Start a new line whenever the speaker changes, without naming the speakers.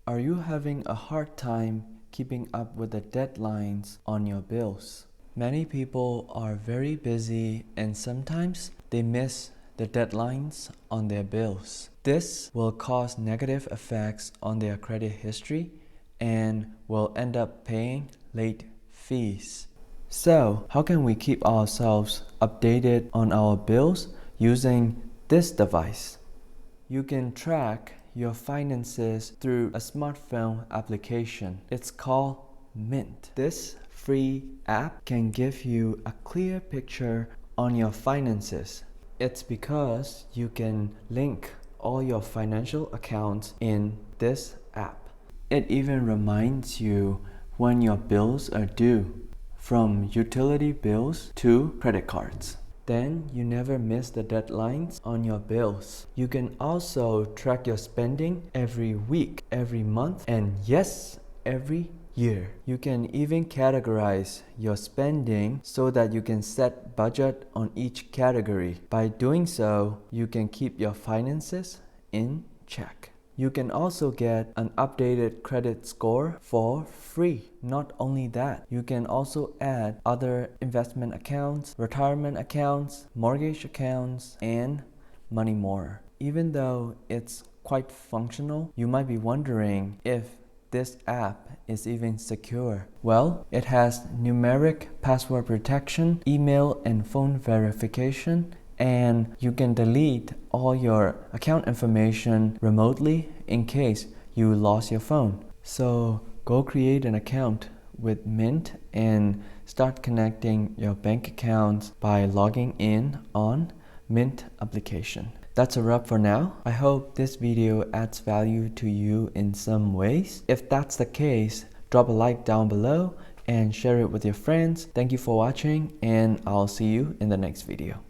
Are you having a hard time keeping up with the deadlines on your bills? Many people are very busy and sometimes they miss the deadlines on their bills. This will cause negative effects on their credit history and will end up paying late fees. So, how can we keep ourselves updated on our bills using this device? You can track your finances through a smartphone application. It's called Mint. This free app can give you a clear picture on your finances. It's because you can link all your financial accounts in this app. It even reminds you when your bills are due, from utility bills to credit cards. Then you never miss the deadlines on your bills. You can also track your spending every week, every month, and yes, every year. You can even categorize your spending so that you can set budget on each category. By doing so, you can keep your finances in check. You can also get an updated credit score for free. Not only that, you can also add other investment accounts, retirement accounts, mortgage accounts, and many more. Even though it's quite functional, you might be wondering if this app is even secure. Well, it has numeric password protection, email and phone verification, and you can delete all your account information remotely in case you lost your phone. So go create an account with Mint and start connecting your bank accounts by logging in on Mint application. That's a wrap for now. I hope this video adds value to you in some ways. If that's the case, drop a like down below and share it with your friends. Thank you for watching, and I'll see you in the next video.